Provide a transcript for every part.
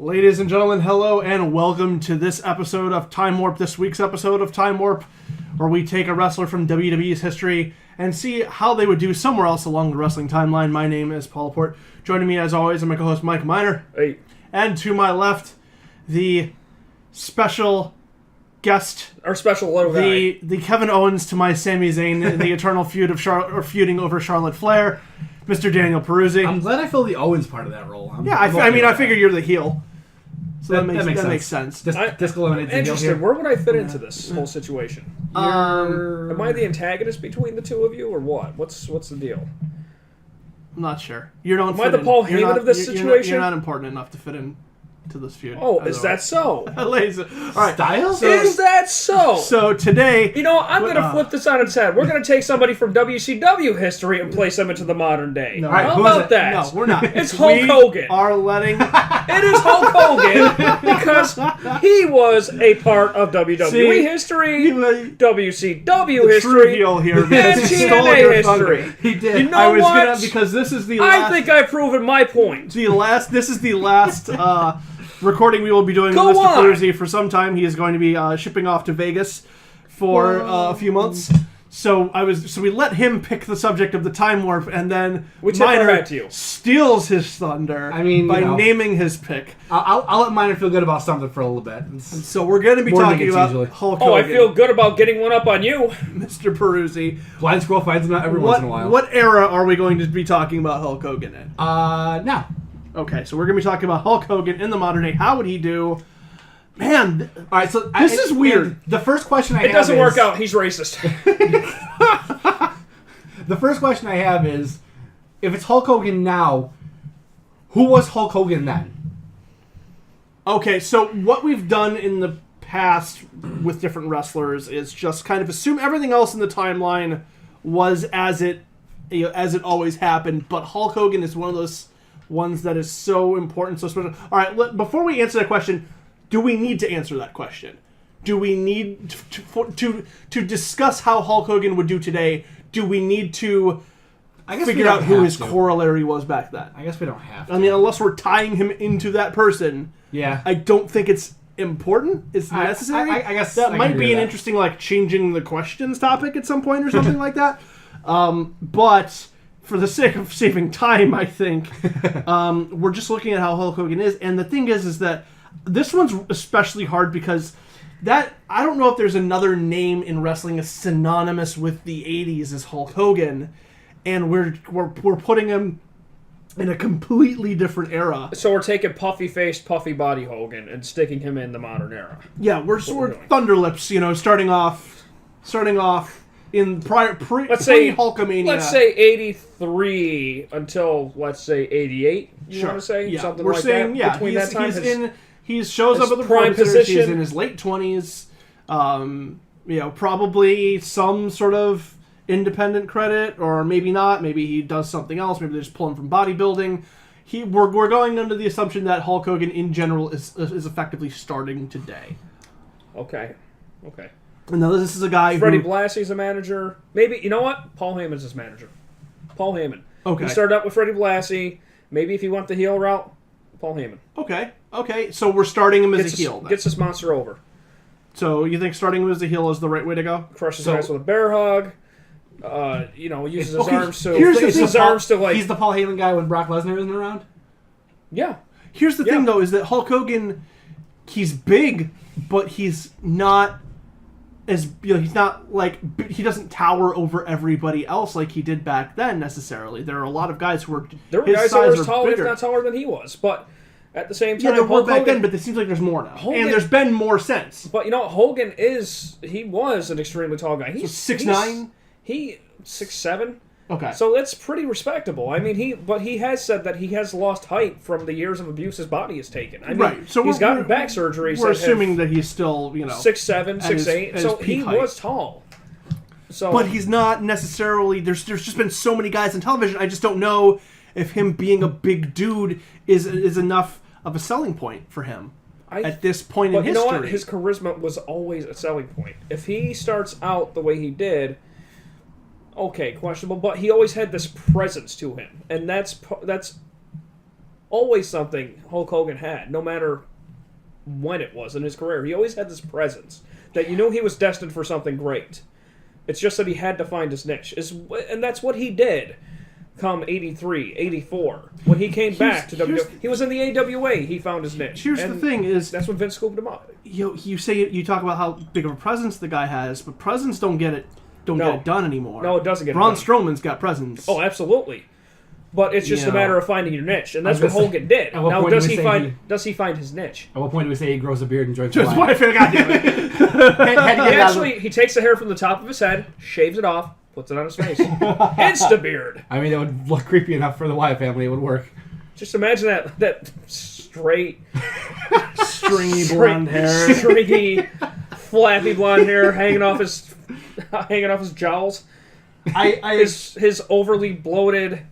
Ladies and gentlemen, hello and welcome to this episode of Time Warp, this week's episode of Time Warp, where we take a wrestler from WWE's history and see how they would do somewhere else along the wrestling timeline. My name is Paul Laporte. Joining me, as always, is my co-host Mike Miner. Hey. And to my left, the special guest, our special little guy, the Kevin Owens to my Sami Zayn in the eternal feud of feuding over Charlotte Flair, Mr. Daniel Peruzzi. I'm glad I filled the Owens part of that role. I figure you're the heel. So that makes sense. Disc eliminates the heel interesting. here. Where would I fit into this whole situation? Am I the antagonist between the two of you, or what? What's the deal? I'm not sure. You don't. Am I the Paul Heyman of this situation? You're not important enough to fit in to this feud. Oh, is that so? All right, Styles? Is that so? So today, you know, I'm going to flip this on its head. We're going to take somebody from WCW history and place them into the modern day. No. How about that? No, we're not. It's Hulk Hogan. Are letting. It is Hulk Hogan because he was a part of WWE history, WCW history, true heel here, and TNA history. He did. You know what? Because this is the last. I think I've proven my point. This is the last recording we will be doing with Mr. Peruzzi for some time. He is going to be shipping off to Vegas for a few months. So we let him pick the subject of the Time Warp, and then Miner steals his thunder by naming his pick. I'll let Miner feel good about something for a little bit. So we're going to be talking about Hulk Hogan. Oh, I feel good about getting one up on you, Mr. Peruzzi. Blind squirrel finds him out every once in a while. What era are we going to be talking about Hulk Hogan in? Now. Okay, so we're going to be talking about Hulk Hogan in the modern day. How would he do? Man, all right. So this is weird. The first question I have it doesn't work out. He's racist. The first question I have is, if it's Hulk Hogan now, who was Hulk Hogan then? Okay, so what we've done in the past with different wrestlers is just kind of assume everything else in the timeline was as it always happened, but Hulk Hogan is one of those ones that is so important, so special. All right, before we answer that question, do we need to answer that question? Do we need to discuss how Hulk Hogan would do today? Do we need to figure out who his corollary was back then? I guess we don't have to. I mean, unless we're tying him into that person, I don't think it's important. It's necessary. I guess that might be an interesting, changing the questions topic at some point or something like that. But for the sake of saving time, I think we're just looking at how Hulk Hogan is. And the thing is that this one's especially hard because I don't know if there's another name in wrestling as synonymous with the 80s as Hulk Hogan, and we're putting him in a completely different era. So we're taking puffy-faced, puffy-body Hogan and sticking him in the modern era. Yeah, we're Thunderlips, starting off in pre-Hulkamania. Let's say 83 until, let's say, 88, you want to say? Yeah. Something we're like saying, that? Yeah, between that time, he shows up at the prime position. He's in his late 20s. Probably some sort of independent credit, or maybe not. Maybe he does something else. Maybe they just pull him from bodybuilding. We're going under the assumption that Hulk Hogan in general is effectively starting today. Okay. Now this is a guy Freddie Blassie's a manager. Maybe, you know what? Paul Heyman's his manager. Paul Heyman. Okay. He started out with Freddie Blassie. Maybe if he went the heel route, Paul Heyman. Okay. So we're starting him as a heel. Gets this monster over. So you think starting him as a heel is the right way to go? Crushes his ass with a bear hug. Uses his arms to... He's the Paul Heyman guy when Brock Lesnar isn't around? Yeah. Here's the thing, though, is that Hulk Hogan, he's big, but he's not as... he's not, he doesn't tower over everybody else like he did back then, necessarily. There are a lot of guys who were... There were guys who were as tall, if not taller than he was, but... At the same time, there were back then, but it seems like there's more now. And there's been more since. But Hogan he was an extremely tall guy. He's 6'9"? He 6'7". Okay. So that's pretty respectable. I mean, he has said that he has lost height from the years of abuse his body has taken. I mean, right. So he's gotten back surgeries. We're assuming that he's still, 6'7", 6'8". So he was tall. So, but he's not necessarily... There's just been so many guys on television, I just don't know if him being a big dude is enough of a selling point for him at this point in history. But you know what? His charisma was always a selling point. If he starts out the way he did, okay, questionable, but he always had this presence to him, and that's always something Hulk Hogan had, no matter when it was in his career. He always had this presence that you knew he was destined for something great. It's just that he had to find his niche. And that's what he did come 83, 84. When he came back to WWE, he was in the AWA, he found his niche. Here's the thing is... That's when Vince scooped him up. You talk about how big of a presence the guy has, but presence don't get it done anymore. No, it doesn't get Braun it done. Strowman's got presence. Oh, absolutely. But it's just a matter of finding your niche, and that's what Hogan did. Now, does he find his niche? At what point do we say he grows a beard and joins Just wife, goddamn it. He takes the hair from the top of his head, shaves it off, puts it on his face. Insta-beard. I mean, that would look creepy enough for the Wyatt family. It would work. Just imagine that straight, stringy blonde hair, stringy, flappy blonde hair hanging off his jowls. His overly bloated,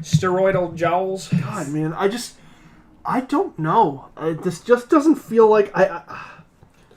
steroidal jowls. God, man, I don't know. This just doesn't feel like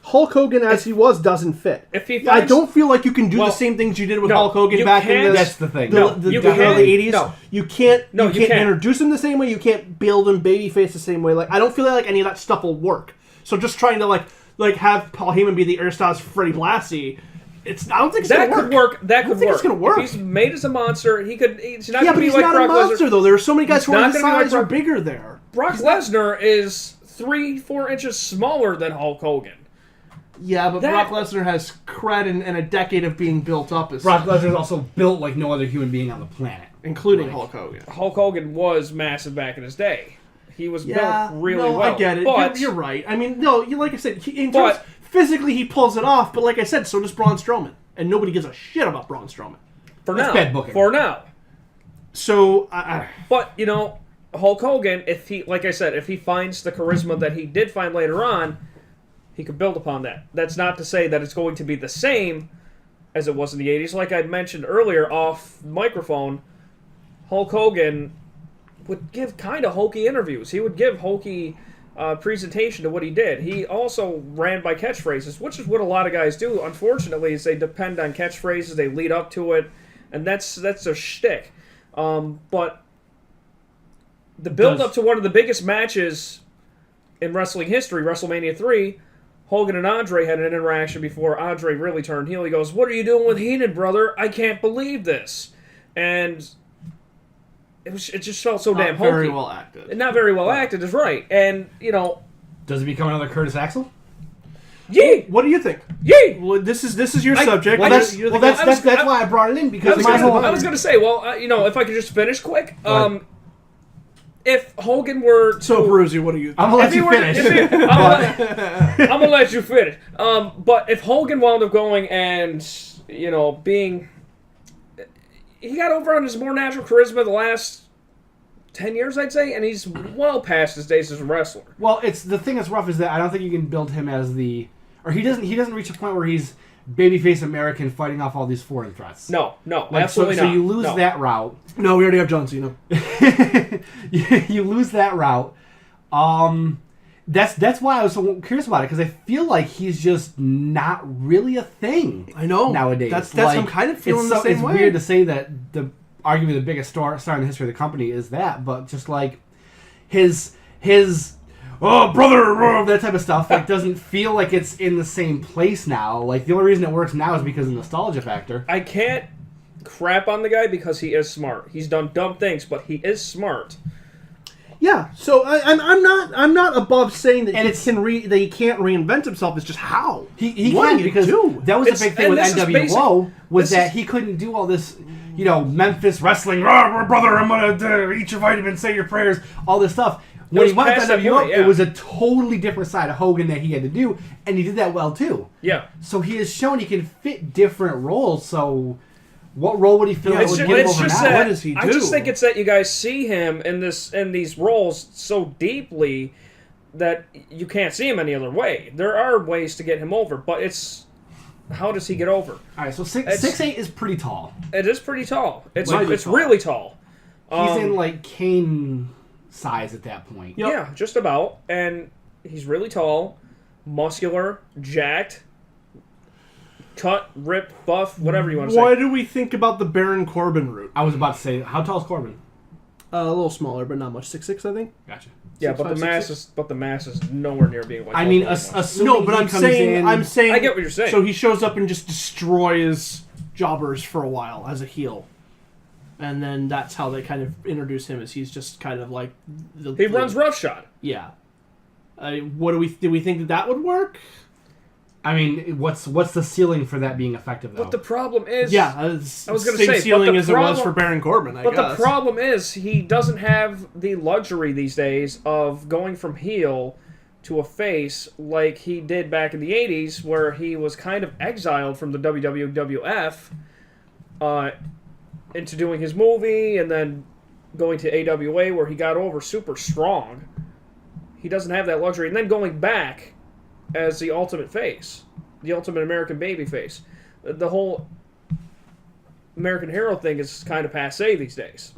Hulk Hogan as he was doesn't fit. I don't feel like you can do the same things you did with Hulk Hogan back in the that's the thing. the early 80s. No. You can't introduce him the same way. You can't build him babyface the same way. Like I don't feel like any of that stuff will work. So just trying to like have Paul Heyman be the Aristotle Freddie Blassie. I don't think it's that gonna could work. That could work. It's gonna work. If he's made as a monster, he's not going to be he's like not Brock a monster Lesnar. though. There are so many guys who are his size or like bigger there. Brock Lesnar is 3-4 inches smaller than Hulk Hogan. Yeah, but Brock Lesnar has cred and a decade of being built up. Brock Lesnar is also built like no other human being on the planet, including Hulk Hogan. Hulk Hogan was massive back in his day. He was built really well. I get it. But, you're right. I mean, no, like I said, physically he pulls it off. But like I said, so does Braun Strowman, and nobody gives a shit about Braun Strowman That's bad booking. For now. So, but Hulk Hogan, if he finds the charisma that he did find later on, he could build upon that. That's not to say that it's going to be the same as it was in the 80s. Like I mentioned earlier off microphone, Hulk Hogan would give kind of hokey interviews. He would give hokey presentation to what he did. He also ran by catchphrases, which is what a lot of guys do. Unfortunately, is they depend on catchphrases. They lead up to it, and that's their shtick. But the build-up to one of the biggest matches in wrestling history, WrestleMania 3, Hogan and Andre had an interaction before Andre really turned heel. He goes, "What are you doing with Heenan, brother? I can't believe this." And it just felt so damn hokey. Not very well acted. Not very well acted is right. And, does it become another Curtis Axel? Yee! What do you think? Yee! Well, this is your subject. Well, that's why I brought it in, because I was going to say, if I could just finish quick. If Hogan were to... So, Bruzy, what do you think? I'm going to let you finish. I'm going to let you finish. But if Hogan wound up going and, being... He got over on his more natural charisma the last 10 years, I'd say, and he's well past his days as a wrestler. Well, the thing that's rough is that I don't think you can build him as the... Or he doesn't reach a point where he's babyface American fighting off all these foreign threats. No, absolutely not. So you lose that route. No, we already have John Cena. You lose that route. That's why I was so curious about it, because I feel like he's just not really a thing. I know nowadays. That's I'm kind of feeling the same way. It's weird to say that arguably the biggest star in the history of the company is that, but just like his brother, that type of stuff, doesn't feel like it's in the same place now. Like the only reason it works now is because of the nostalgia factor. I can't crap on the guy because he is smart. He's done dumb things, but he is smart. Yeah, so I'm not above saying that he can't reinvent himself. It's just how he what can, do you because do? that was the big thing with NWO was that he couldn't do all this, Memphis wrestling. Brother, I'm gonna eat your vitamins, say your prayers, all this stuff. When he went to NWO, it was a totally different side of Hogan that he had to do, and he did that well too. Yeah. So he has shown he can fit different roles. So. What role would he fill? What does he do? I just think it's that you guys see him in these roles so deeply that you can't see him any other way. There are ways to get him over, but it's how does he get over? All right, so 6'8" is pretty tall. It is pretty tall. It's tall. really tall. He's in like Kane size at that point. Yep. Yeah, just about. And he's really tall, muscular, jacked. Cut, rip, buff, whatever you want to say. What do we think about the Baron Corbin route? I was about to say, how tall is Corbin? A little smaller, but not much. 6'6", I think. Gotcha. Yeah, 6'5", but the mass is nowhere near being like. I mean, No, but I'm saying I get what you're saying. So he shows up and just destroys jobbers for a while as a heel, and then that's how they kind of introduce him. Is he's just kind of like he runs roughshod. Yeah. What do we think that would work? I mean, what's the ceiling for that being effective, though? But the problem is... Yeah, I was going to say, ceiling as it was for Baron Corbin, I guess. But the problem is, he doesn't have the luxury these days of going from heel to a face like he did back in the 80s, where he was kind of exiled from the WWF into doing his movie, and then going to AWA, where he got over super strong. He doesn't have that luxury. And then going back as the ultimate face, the ultimate American baby face. The whole American hero thing is kind of passé these days.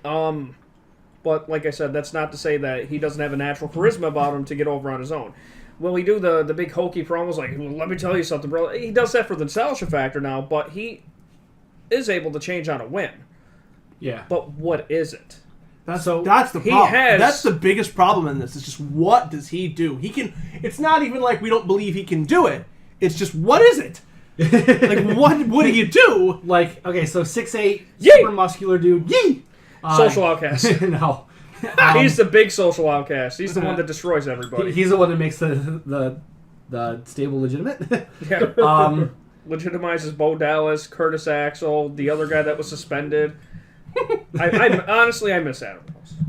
But like I said, that's not to say that he doesn't have a natural charisma about him to get over on his own. When we do the big hokey promos, like, let me tell you something, bro, he does that for the nostalgia factor now, but he is able to change on a whim. Yeah. But what is it? That's the problem. Has, that's the biggest problem in this. Is just what does he do? He can. It's not even like we don't believe he can do it. It's just what is it? Like what do you do? Like, okay, so 6'8", super muscular dude. Yee! Social outcast. No. He's the big social outcast. He's the one that destroys everybody. He's the one that makes the stable legitimate. Yeah. Legitimizes Bo Dallas, Curtis Axel, the other guy that was suspended. I honestly miss Adam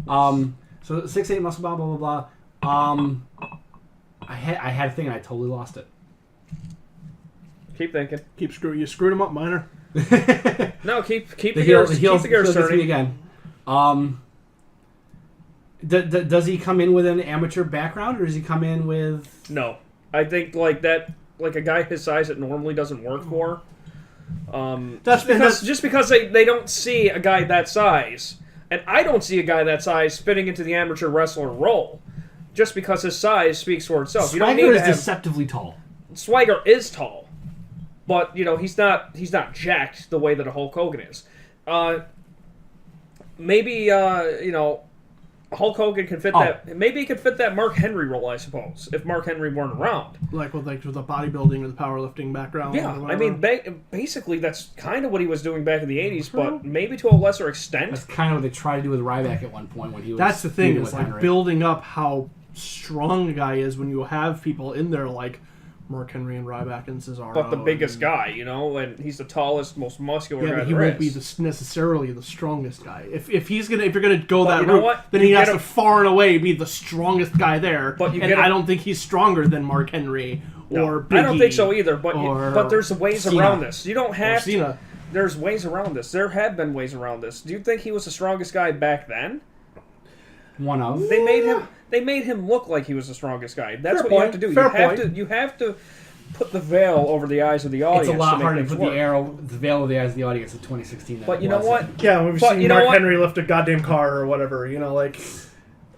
Rose. So 6'8", muscle blah blah blah blah. I had a thing and I totally lost it. Keep thinking. You screwed him up, Minor. No, keep the gears turning again. Does he come in with an amateur background, or does he come in with? No, I think like a guy his size it normally doesn't work for. Just because they don't see a guy that size, and I don't see a guy that size fitting into the amateur wrestler role. Just because his size speaks for itself. Swagger is deceptively tall. Swagger is tall, but he's not jacked the way that a Hulk Hogan is. Maybe Hulk Hogan can fit that. Maybe he could fit that Mark Henry role, I suppose, if Mark Henry weren't around. Like with the bodybuilding or the powerlifting background. Yeah, I mean, basically that's kind of what he was doing back in the '80s, but maybe to a lesser extent. That's kind of what they tried to do with Ryback at one point when he was. That's the thing, is like Henry. building up how strong a guy is when you have people in there like Mark Henry and Ryback and Cesaro. But the biggest guy, and he's the tallest, most muscular guy. But he won't be necessarily the strongest guy. If you're gonna go that route, then he has to far and away be the strongest guy there. I don't think he's stronger than Mark Henry or Big I don't think so either. But there's ways Cena. around this. You don't have to. Cena. There's ways around this. There have been ways around this. Do you think he was the strongest guy back then? One of. They made him look like he was the strongest guy. That's Fair what point. you have to do. You have to put the veil over the eyes of the audience. It's a lot harder to put work. the veil over the eyes of the audience in 2016. But you know what? Yeah, we've seen Mark Henry lift a goddamn car or whatever.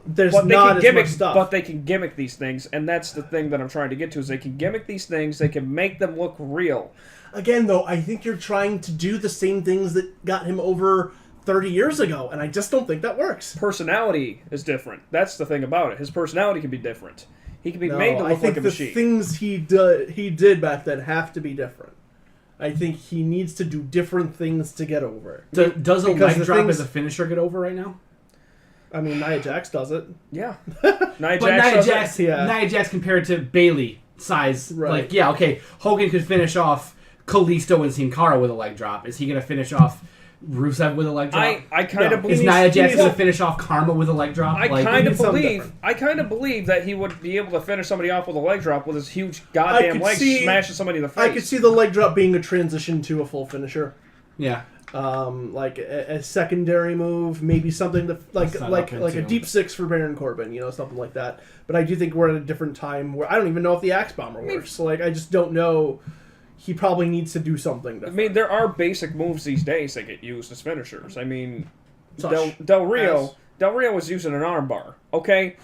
There's not as much stuff. But they can gimmick these things, and that's the thing that I'm trying to get to, is they can gimmick these things, they can make them look real. Again, though, I think you're trying to do the same things that got him over 30 years ago, and I just don't think that works. Personality is different. That's the thing about it. His personality can be different. He can be made to look like a machine. I think the things he did back then have to be different. I think he needs to do different things to get over. Does a leg drop as a finisher get over right now? I mean, Nia Jax does it. Yeah. Nia Jax compared to Bayley size. Right. Hogan could finish off Kalisto and Sin Cara with a leg drop. Is he going to finish off Rusev with a leg drop? I kind of believe... Is Nia Jax going to finish off Karma with a leg drop? I kind of believe that he would be able to finish somebody off with a leg drop with his huge goddamn legs smashing somebody in the face. I could see the leg drop being a transition to a full finisher. Yeah. Like a secondary move, maybe something that like a deep six for Baron Corbin, something like that. But I do think we're at a different time where I don't even know if the Axe Bomber works. So I just don't know. He probably needs to do something different. I mean, there are basic moves these days that get used as finishers. I mean, Del Rio was using an armbar. Okay,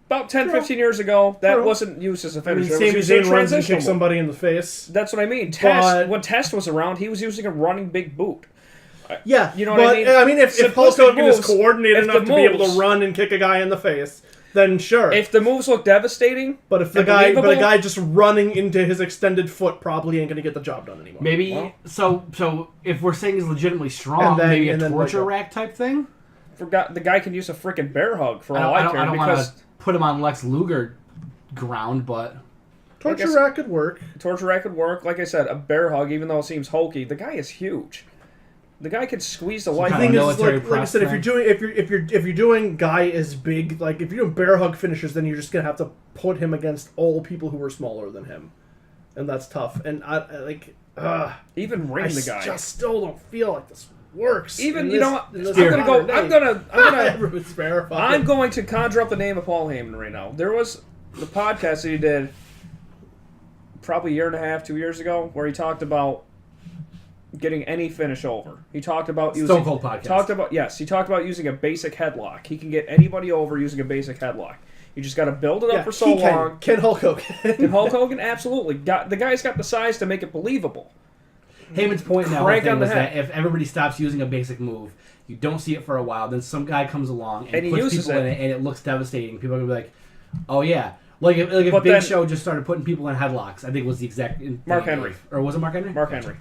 about 10, 15 years ago, that wasn't used as a finisher. Sami Zayn runs and kicks somebody in the face. That's what I mean. When Test was around, he was using a running big boot. Yeah, you know what I mean. I mean, if Hulk Hogan is coordinated enough to be able moves, to run and kick a guy in the face, then sure. If the moves look devastating, but if a guy just running into his extended foot probably ain't gonna get the job done anymore. Maybe so if we're saying he's legitimately strong, maybe a torture rack type thing. Forgot the guy can use a freaking bear hug for all I care. I don't want to put him on Lex Luger ground, but torture rack could work. Torture rack could work. Like I said, a bear hug, even though it seems hokey, the guy is huge. The guy could squeeze the life. The thing is, like I said, if you're doing guy is big, like if you're doing bear hug finishers, then you're just gonna have to put him against all people who are smaller than him, and that's tough. And even ring the guy. I just still don't feel like this works. Even you know what? I'm going to conjure up the name of Paul Heyman right now. There was the podcast that he did probably a year and a half, 2 years ago, where he talked about getting any finish over. He talked about using Stone Cold podcast. He talked about using a basic headlock. He can get anybody over using a basic headlock. You just got to build it up for so long. Can Hulk Hogan? Can Hulk Hogan? Absolutely. The guy's got the size to make it believable. Heyman's point now was that if everybody stops using a basic move, you don't see it for a while, then some guy comes along and puts people in it, and it looks devastating. People are going to be like, oh yeah. Like if Big Show just started putting people in headlocks, I think was the exact... Mark Henry. Or was it Mark Henry? Mark Henry.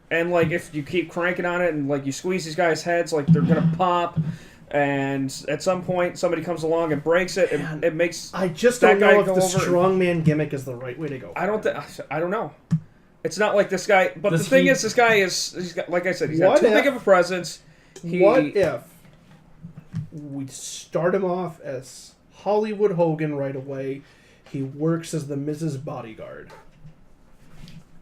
And, like, if you keep cranking on it and, like, you squeeze these guys' heads, like, they're going to pop. And at some point, somebody comes along and breaks it. It makes I just don't know if the strongman gimmick is the right way to go. I don't know. It's not like this guy... But the thing is, this guy is... He's got, like I said, he's got too big of a presence. What if we start him off as Hollywood Hogan right away? He works as the Miz's bodyguard.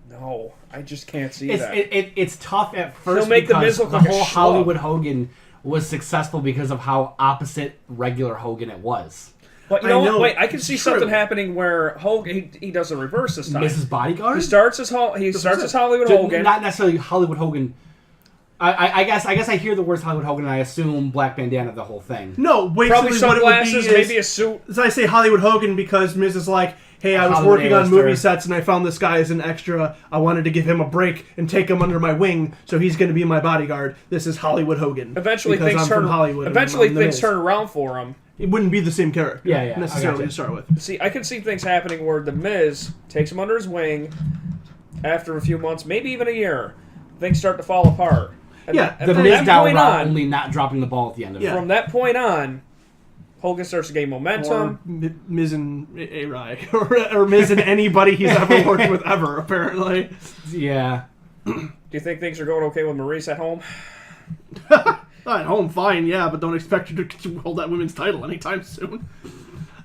No, I just can't see that. It's tough at first. He'll make the Miz look like the whole Hollywood Hogan was successful because of how opposite regular Hogan it was. But you know what? Wait, I can see something happening where Hogan he does the reverse this time. Mrs. Bodyguard. He starts as Hollywood Hogan. Not necessarily Hollywood Hogan. I guess I hear the words Hollywood Hogan and I assume black bandana the whole thing. No, probably sunglasses, maybe a suit. So I say Hollywood Hogan because Miz is like, hey, I was working on movie sets and I found this guy as an extra. I wanted to give him a break and take him under my wing, so he's going to be my bodyguard. This is Hollywood Hogan. Eventually things turn around for him. It wouldn't be the same character necessarily to start with. See, I can see things happening where the Miz takes him under his wing after a few months, maybe even a year. Things start to fall apart. And the Miz now only not dropping the ball at the end of it. From that point on, Hogan starts to gain momentum. Or Miz and A-Rai. or Miz and anybody he's ever worked with ever, apparently. Yeah. Do you think things are going okay with Maurice at home? At home, fine, yeah, but don't expect her to hold that women's title anytime soon.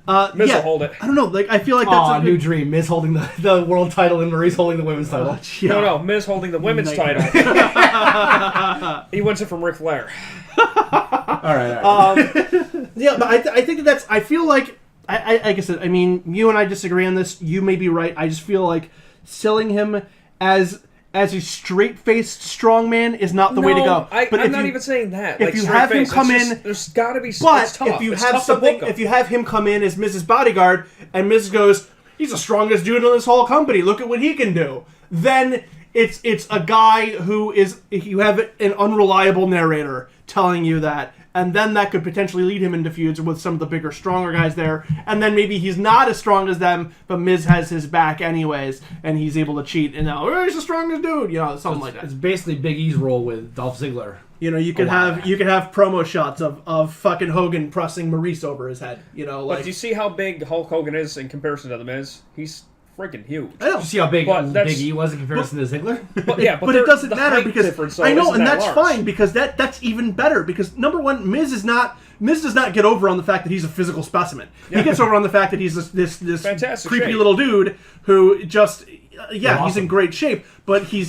Miz will hold it. I don't know. Like I feel like that's a new dream. Miz holding the world title and Maurice holding the women's title. No, Miz holding the women's title. He wins it from Ric Flair. All right. Yeah, but I think that's. I feel like like I said. I mean, you and I disagree on this. You may be right. I just feel like selling him as a straight-faced strongman is not the way to go. I'm not even saying that. If you have him come in, there's got to be. But if you have something, if you have him come in as Mrs. Bodyguard, and Mrs. goes, "He's the strongest dude in this whole company. Look at what he can do." Then it's a guy who is you have an unreliable narrator telling you that. And then that could potentially lead him into feuds with some of the bigger, stronger guys there. And then maybe he's not as strong as them, but Miz has his back anyways, and he's able to cheat. And now he's the strongest dude, something like that. It's basically Big E's role with Dolph Ziggler. You could have promo shots of fucking Hogan pressing Maurice over his head. But do you see how big Hulk Hogan is in comparison to the Miz? He's freaking huge. I don't see how big Big E was in comparison to Ziggler. But it doesn't matter because I know, and that's fine because that's even better because number one, Miz does not get over on the fact that he's a physical specimen. Yeah. He gets over on the fact that he's this creepy shape. Little dude who just he's in great shape, but he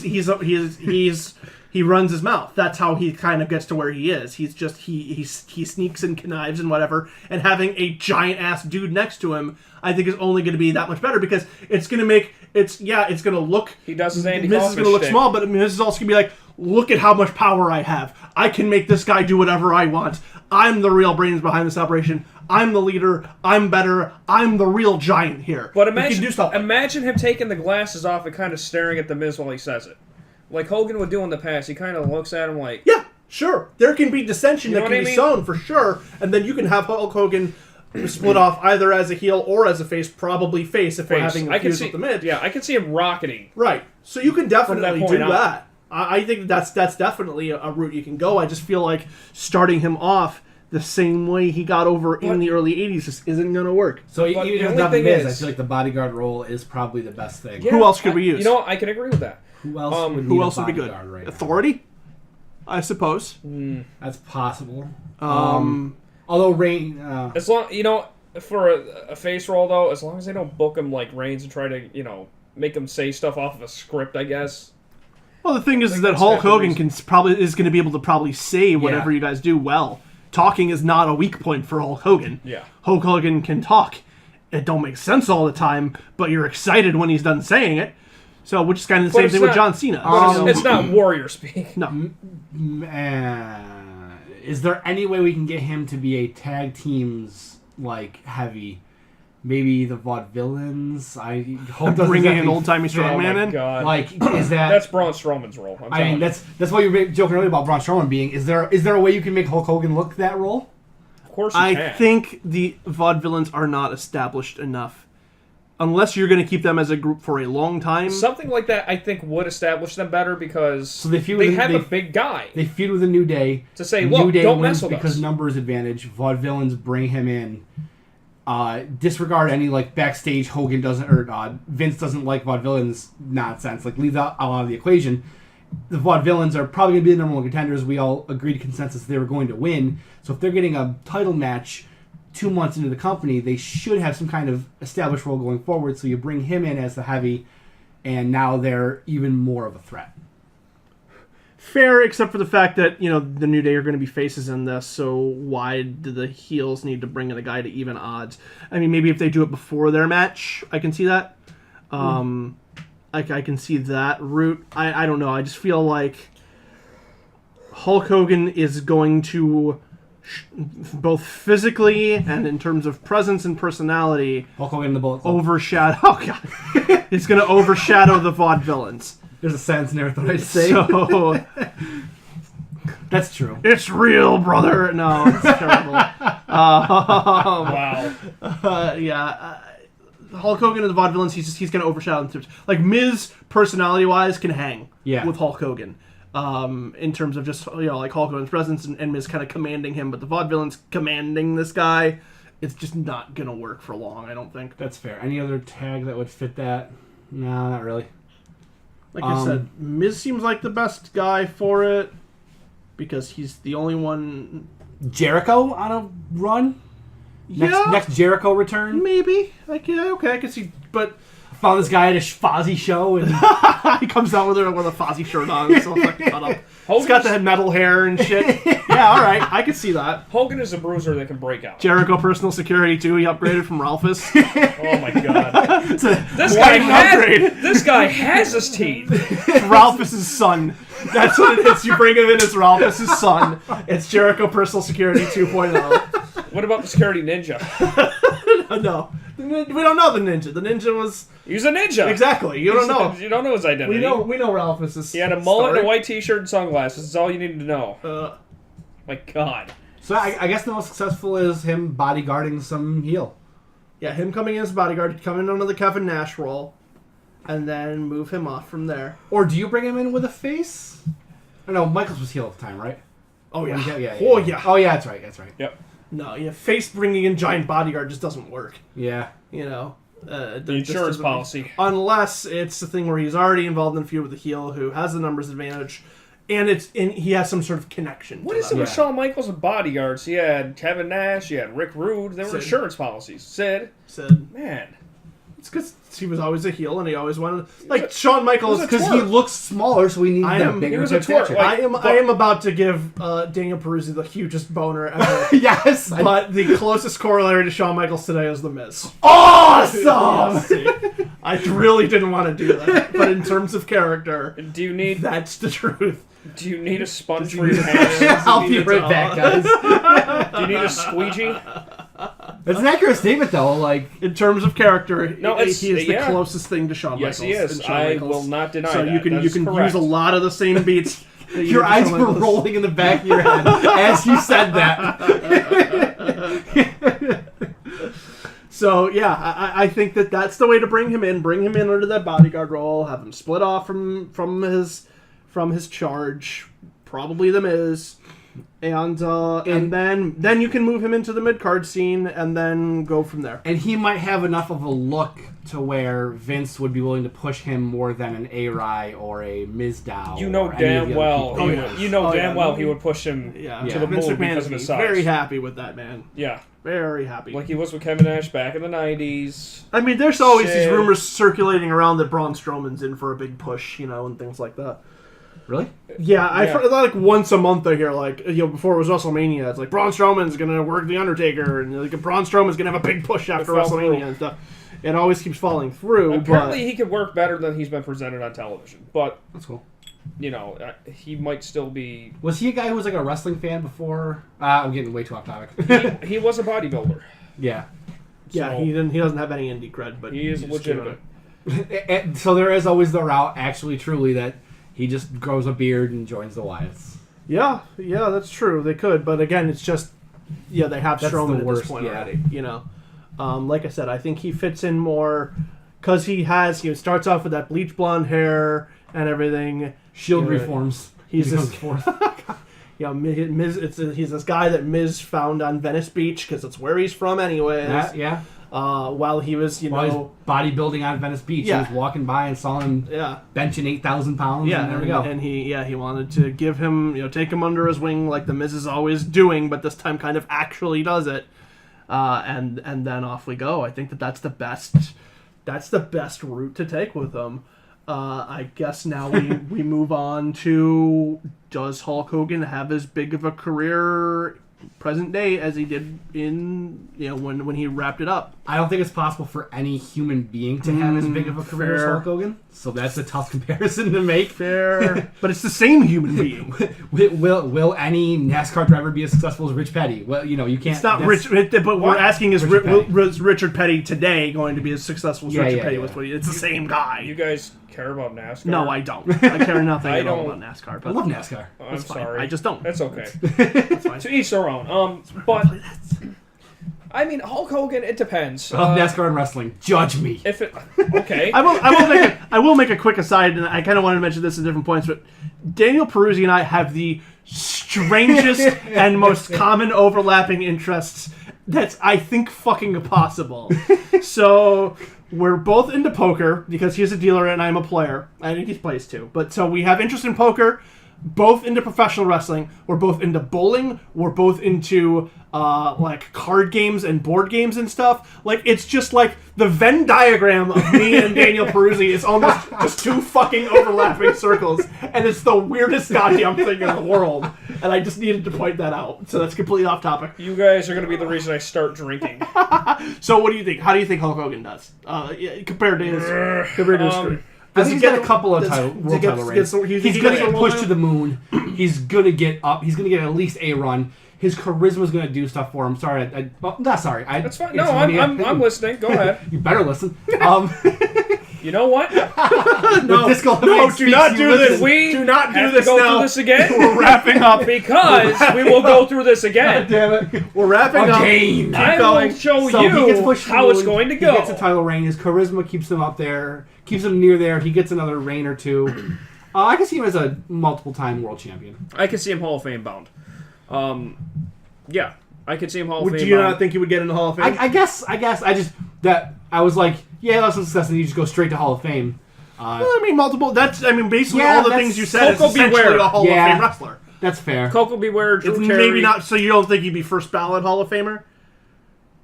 runs his mouth. That's how he kind of gets to where he is. He's just he sneaks and connives and whatever. And having a giant ass dude next to him, I think is only going to be that much better because it's going to make it's going to look. He does his Andy Miz is going to look small, but Miz is also going to be like, look at how much power I have. I can make this guy do whatever I want. I'm the real brains behind this operation. I'm the leader. I'm better. I'm the real giant here. But imagine him taking the glasses off and kind of staring at the Miz while he says it. like Hogan would do in the past. He kind of looks at him like, yeah, sure. There can be dissension You know that can what I be mean? sown for sure, and then you can have Hulk Hogan split off either as a heel or as a face, probably face if we're having a fuse with the mid. Yeah, I can see him rocketing. Right. So you can definitely point do on. that. I think that's definitely a route you can go. I just feel like starting him off the same way he got over in the early 80s just isn't going to work. So But even the if only not thing Miz, I is- feel like the bodyguard role is probably the best thing. Yeah, Who else could we use? You know what? I can agree with that. Who else would, Who need else a would be good? bodyguard right now? Authority? I suppose. That's possible. Um, Although Reign, As long for a face role though, as long as they don't book him like Reigns and try to make him say stuff off of a script, I guess. Well, the thing is that that's Hulk the Hogan reason. is going to be able to probably say whatever you guys do well. Talking is not a weak point for Hulk Hogan. Yeah. Hulk Hogan can talk. It don't make sense all the time, but you're excited when he's done saying it. So, which is kind of the same it's thing with not- John Cena. But it's not warrior speak. No. is there any way we can get him to be a tag team's like heavy? Maybe the Vaudevillains. I hope doesn't Bringing an exactly old-timey fit. strongman Oh my in. god. Like, is that? That's Braun Strowman's role. I'm I mean, telling that's why you were joking earlier about Braun Strowman being. Is there a way you can make Hulk Hogan look that role? you. Of course you I can. think the vaudevillains are not established enough. Unless you're going to keep them as a group for a long time. Something like that, I think, would establish them better because they feud with- have they- a big guy They feud with a New Day. to say, New look, Day don't wins mess with because us. numbers advantage. Vaudevillains bring him in. Disregard any like backstage Hogan doesn't or Vince doesn't like Vaudevillains nonsense. Like leave that out of the equation. The Vaudevillains are probably going to be the number one contenders. We all agreed consensus they were going to win. So if they're getting a title match 2 months into the company, they should have some kind of established role going forward. So you bring him in as the heavy, and now they're even more of a threat. Fair, except for the fact that, the New Day are going to be faces in this, so why do the heels need to bring in a guy to even odds? I mean, maybe if they do it before their match, I can see that. I can see that route. I don't know. I just feel like Hulk Hogan is going to, both physically and in terms of presence and personality, Hulk Hogan in the Bullet Club. overshadow... Oh, God. He's going to overshadow the Vaudevillains. There's a sentence in there I thought I'd say. So... That's true. It's real, brother. No, it's terrible. Wow. Hulk Hogan and the Vaudevillains, he's going to overshadow them. Like, Miz, personality-wise, can hang with Hulk Hogan. In terms of just, like Hulk Hogan's presence and Miz kind of commanding him, but the Vaudevillains commanding this guy, it's just not going to work for long, I don't think. That's fair. Any other tag that would fit that? No, not really. Like I said, Miz seems like the best guy for it because he's the only one. Jericho on a run? Next Jericho return? Maybe. I can see, but Found this guy at a Fozzy show and he comes out with a Fozzy shirt on, so it's like cut up. He's got Hogan's- the metal hair and shit. Yeah, all right, I could see that. Hogan is a bruiser that can break out. Jericho personal security too. He upgraded from Ralphus. Oh my god. This upgrade. this guy has his teeth. Ralphus's son. That's what it is. You bring him in as Ralphus's son. It's Jericho personal security 2.0. What about the security ninja? No, we don't know the ninja. The ninja was He's a ninja. exactly. You don't know. You don't know his identity. We know Ralphus's. He had a mullet and a white t-shirt and sunglasses. That's all you needed to know. My god. so I guess the most successful is him bodyguarding some heel. Yeah, him coming in as bodyguard, coming under the Kevin Nash role, and then move him off from there. Or do you bring him in with a face? I don't know, Michaels was heel at the time, right? Oh yeah. Oh yeah, that's right. Yep. No, yeah, face bringing in giant bodyguard just doesn't work. Yeah. The insurance policy. Unless it's the thing where he's already involved in a feud with the heel who has the numbers advantage, and he has some sort of connection. What to is them. it with Shawn Michaels and bodyguards? He had Kevin Nash, he had Rick Rude, they were Sid. insurance policies. Sid. Said Man. it's because he was always a heel and he always wanted Shawn Michaels he was a Because he looks smaller, so we need I that am- bigger he was a stature. twerp, like- I am about to give Daniel Peruzzi the hugest boner ever. Yes. But the closest corollary to Shawn Michaels today is The Miz. Awesome. See, I really didn't want to do that, but in terms of character, Do you need that's the truth. a sponge for your hands? I'll be right back, guys. Do you need a squeegee? It's an accurate statement, though. Like in terms of character, No, he is the yeah. closest thing to Shawn Yes, Michaels. he is. and Shawn I Michaels. will not deny so that. you can That you is can correct. use a lot of the same beats. that you your did to eyes Shawn were Michaels. rolling in the back of your head as you said that. So yeah, I think that's the way to bring him in. Bring him in under that bodyguard role. Have him split off from his charge, probably the Miz, and then you can move him into the mid card scene and then go from there. And he might have enough of a look to where Vince would be willing to push him more than an A-Rai or a Mizdow. You know or any of damn the other well. people. He would push him to the Vince moon McMahon because is of his size. very happy with that man. Yeah, very happy. like he was with Kevin Nash back in the '90s. I mean, there's always these Shit. rumors circulating around that Braun Strowman's in for a big push, and things like that. Really? Yeah, I Yeah. like once a month I hear before it was WrestleMania, it's like Braun Strowman's gonna work the Undertaker, and like Braun Strowman's gonna have a big push after fell WrestleMania through. and stuff. It always keeps falling through. Apparently, but he could work better than he's been presented on television, but That's cool. he might still be. Was he a guy who was like a wrestling fan before? I'm getting way too off topic. He was a bodybuilder. Yeah. yeah, So- he doesn't have any indie cred, but He is he's legitimate. And so there is always the route, actually, truly, that he just grows a beard and joins the Wyatts. Yeah, that's true. They could, but again, it's just they have That's Strowman the at worst, this point yeah. already. Like I said, I think he fits in more because he starts off with that bleach blonde hair and everything. Shield Yeah. reforms. He's He becomes this- fourth. Miz. He's this guy that Miz found on Venice Beach because it's where he's from, anyways. Yeah. While he was, While he's bodybuilding on Venice Beach, Yeah. he was walking by and saw him yeah. benching 8,000 pounds. Yeah, and there we go. and he wanted to give him, take him under his wing like the Miz is always doing, but this time kind of actually does it, and then off we go. I think that's the best route to take with him. I guess now we move on to, does Hulk Hogan have as big of a career present day as he did in when he wrapped it up? I don't think it's possible for any human being to have as big of a career as fair. Hulk Hogan. So that's a tough comparison to make. Fair, but it's the same human being. Will any NASCAR driver be as successful as Rich Petty? Well, you can't. It's not that's- Rich, but we're asking is Richard Petty. Richard Petty today going to be as successful as Richard Petty yeah. was? It's the same guy. You guys care about NASCAR? No, I don't. I care nothing I at all don't- about NASCAR. I But love NASCAR. I'm That's fine. sorry. I just don't. That's okay. That's fine. To each their own. But I mean, Hulk Hogan. It depends. I love NASCAR and wrestling. Judge me. If it okay. I will make a quick aside, and I kind of wanted to mention this at different points, but Daniel Peruzzi and I have the strangest and most common overlapping interests that's, I think, fucking possible. So we're both into poker because he's a dealer and I'm a player. I think he plays too. But so we have interest in poker, both into professional wrestling. We're both into bowling. We're both into like card games and board games and stuff. Like, it's just like the Venn diagram of me and Daniel Peruzzi is almost just two fucking overlapping circles, and it's the weirdest goddamn thing in the world. And I just needed to point that out. So that's completely off topic. You guys are going to be the reason I start drinking. So what do you think? How do you think Hulk Hogan does compared to his career? I think he's got a couple of to world get- title reigns. he's He's gonna going to get get pushed to the moon. He's going to get up. He's going to get at least a run. His charisma's going to do stuff for him. Sorry, not sorry. That's fine. No, I'm listening. Go ahead. You better listen. You know what? No, do not do this. We do not do have this to go now. through this again. We're wrapping up. Because we will go through this again. Damn it. We're wrapping up. Again. I going. will show So he gets you pushed to the how it's moon. going to He go. gets a title reign. His charisma keeps him up there. Keeps him near there. He gets another reign or two. I can see him as a multiple-time world champion. I can see him Hall of Fame bound. Yeah, I could see him Hall of Would Fame you bound. not think he would get in the Hall of Fame? I guess. I was like, yeah, that's a success, and you just go straight to Hall of Fame. Well, I mean, multiple. Basically Yeah, all the that's- things you said is Coco essentially Beware. a Hall of Yeah. Fame wrestler. That's fair. Coco Beware, Drew It's Carey. maybe not. So you don't think he'd be first ballot Hall of Famer?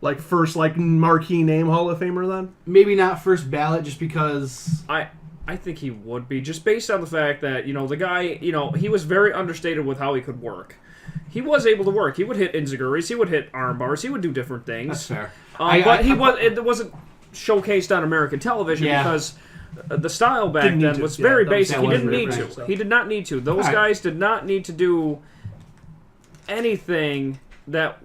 Like first, marquee name Hall of Famer then? Maybe not first ballot, just because. I think he would be, just based on the fact that, the guy, he was very understated with how he could work. He was able to work. He would hit enziguris, he would hit arm bars, he would do different things. That's fair. It wasn't showcased on American television because the style back Didn't need then to. was Yeah, very that basic. He wasn't didn't need really to. right. He did not need to. Those Alright. guys did not need to do anything that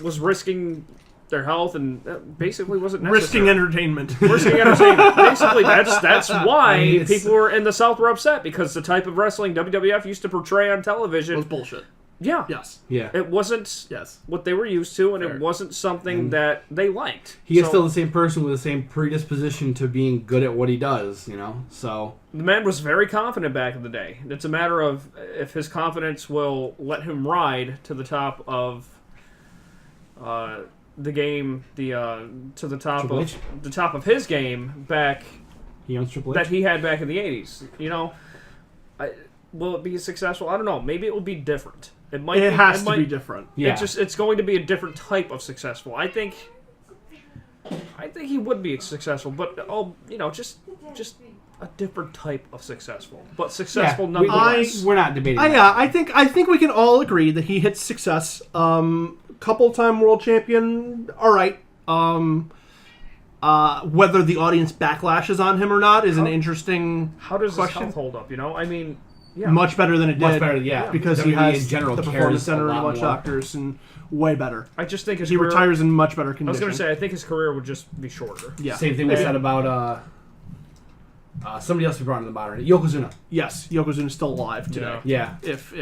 was risking their health, and basically wasn't necessary. Risking entertainment. Basically, that's why people were in the South were upset, because the type of wrestling WWF used to portray on television was bullshit. Yeah. Yes. Yeah. It wasn't what they were used to, and it wasn't something that they liked. He is still the same person with the same predisposition to being good at what he does, so... The man was very confident back in the day. It's a matter of if his confidence will let him ride to the top of the game, to the top of his game back he owns Triple H? That he had back in the 80s. Will it be successful? I don't know. Maybe it will be different. It has to be different. Yeah. It's going to be a different type of successful. I think he would be successful, but just a different type of successful, but successful nonetheless. We're not debating. I think we can all agree that he hits success. Couple-time world champion. All right. Whether the audience backlashes on him or not is an interesting. How does question. His health hold up? I mean. Yeah. Much better than it did. Much better, yeah. Because WWE he has in general the performance cares center a and a lot bunch of more. doctors and way better. I just think he retires in much better condition. I was going to say, I think his career would just be shorter. Yeah. Same thing we said about somebody else we brought into the modern. Yokozuna. Yes, Yokozuna's still alive today. Yeah. If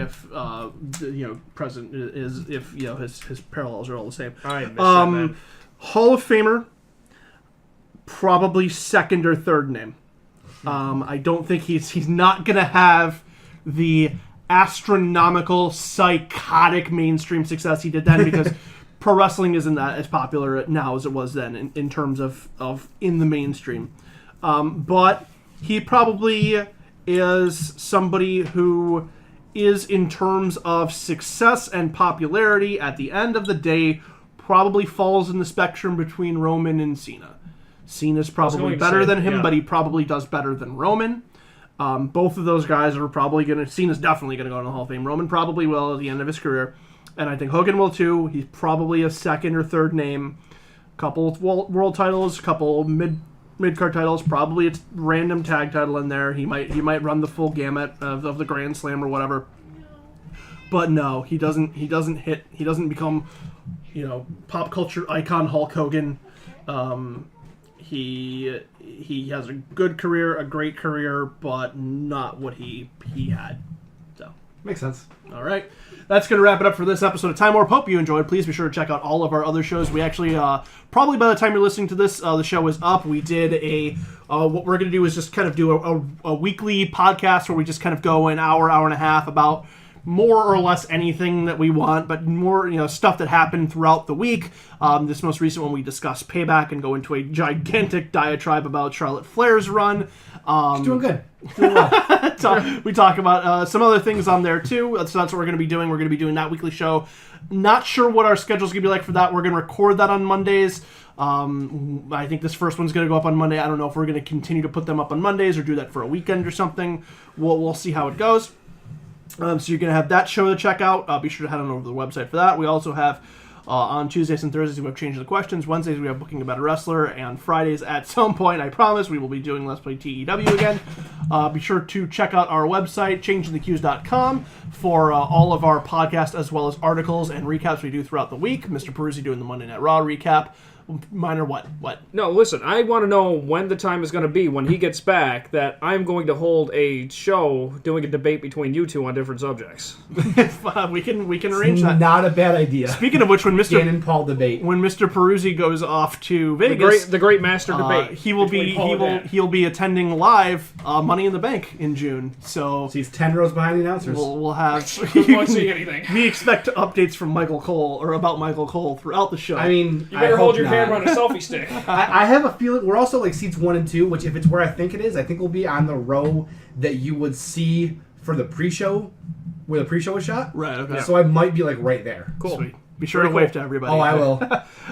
present is his parallels are all the same. I miss that, man. Hall of Famer, probably second or third name. I don't think he's not gonna have the astronomical, psychotic mainstream success he did then, because pro wrestling isn't that as popular now as it was then in terms of in the mainstream. But he probably is somebody who is, in terms of success and popularity, at the end of the day, probably falls in the spectrum between Roman and Cena. Cena's probably better than him, but he probably does better than Roman. Both of those guys are probably going to... Cena's definitely going to go in the Hall of Fame. Roman probably will at the end of his career. And I think Hogan will too. He's probably a second or third name. Couple of world titles, couple mid-card titles, probably a random tag title in there. He might run the full gamut of the Grand Slam or whatever. But no, he doesn't become, pop culture icon Hulk Hogan. He has a good career, a great career, but not what he had. So makes sense. All right, that's going to wrap it up for this episode of Time Warp. Hope you enjoyed. Please be sure to check out all of our other shows. We actually probably by the time you're listening to this, the show is up. We did what we're going to do is just kind of do a weekly podcast where we just kind of go an hour and a half about more or less anything that we want, but more, stuff that happened throughout the week. This most recent one, we discussed Payback and go into a gigantic diatribe about Charlotte Flair's run. She's doing good. Doing well. We talk about some other things on there, too. So that's what we're going to be doing. We're going to be doing that weekly show. Not sure what our schedule's going to be like for that. We're going to record that on Mondays. I think this first one's going to go up on Monday. I don't know if we're going to continue to put them up on Mondays or do that for a weekend or something. We'll see how it goes. So you're going to have that show to check out. Be sure to head on over to the website for that. We also have, on Tuesdays and Thursdays, we have Change the Questions. Wednesdays, we have Booking About a Wrestler. And Fridays, at some point, I promise, we will be doing Let's Play TEW again. Be sure to check out our website, changingthecues.com, for all of our podcasts as well as articles and recaps we do throughout the week. Mr. Peruzzi doing the Monday Night Raw recap. Mine are what? No, listen, I want to know when the time is going to be when he gets back that I'm going to hold a show doing a debate between you two on different subjects. we can arrange that. Not a bad idea. Speaking of which, when Mr. Dan and Paul debate, when Mr. Peruzzi goes off to Vegas, the great master debate, he'll be attending live Money in the Bank in June. So he's 10 rows behind the announcers. We'll have. We won't see anything. We expect updates from Michael Cole or about Michael Cole throughout the show. I mean, you better hold your camera on a selfie stick. I have a feeling we're also like seats 1 and 2, which if it's where I think it is, I think we'll be on the row that you would see for the pre-show, where the pre-show was shot. Right. Okay. So I might be like right there. Cool. Sweet. Be sure to wave to everybody. Oh, I will.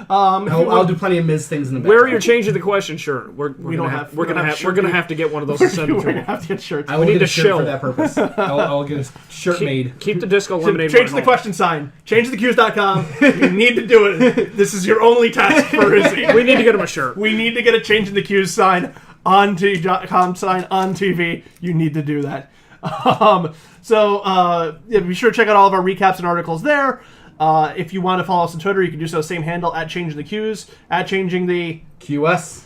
I'll do plenty of Miz things in the back. Where are your changing the question shirt? We're gonna have to get one of those to send to We're gonna have to get shirts. I will need a shirt for that purpose. I'll get a shirt made. Keep the disco lemonade. Change the question sign. Changethecues.com. You need to do it. This is your only task for Izzy. We need to get him a shirt. We need to get a Change the Cues sign on TV.com sign on TV. You need to do that. Be sure to check out all of our recaps and articles there. If you want to follow us on Twitter, you can do so. Same handle, at Changing the Qs, at Changing the QS.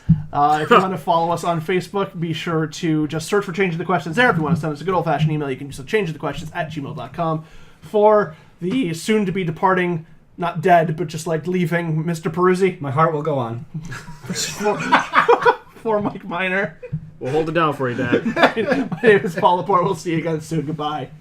If you want to follow us on Facebook, be sure to just search for Changing the Questions there. If you want to send us a good old-fashioned email, you can do so. changingthequestions@gmail.com. For the soon-to-be departing, not dead, but just like leaving Mr. Peruzzi. My heart will go on. For Mike Miner. We'll hold it down for you, Dad. My name is Paul Laporte. We'll see you again soon. Goodbye.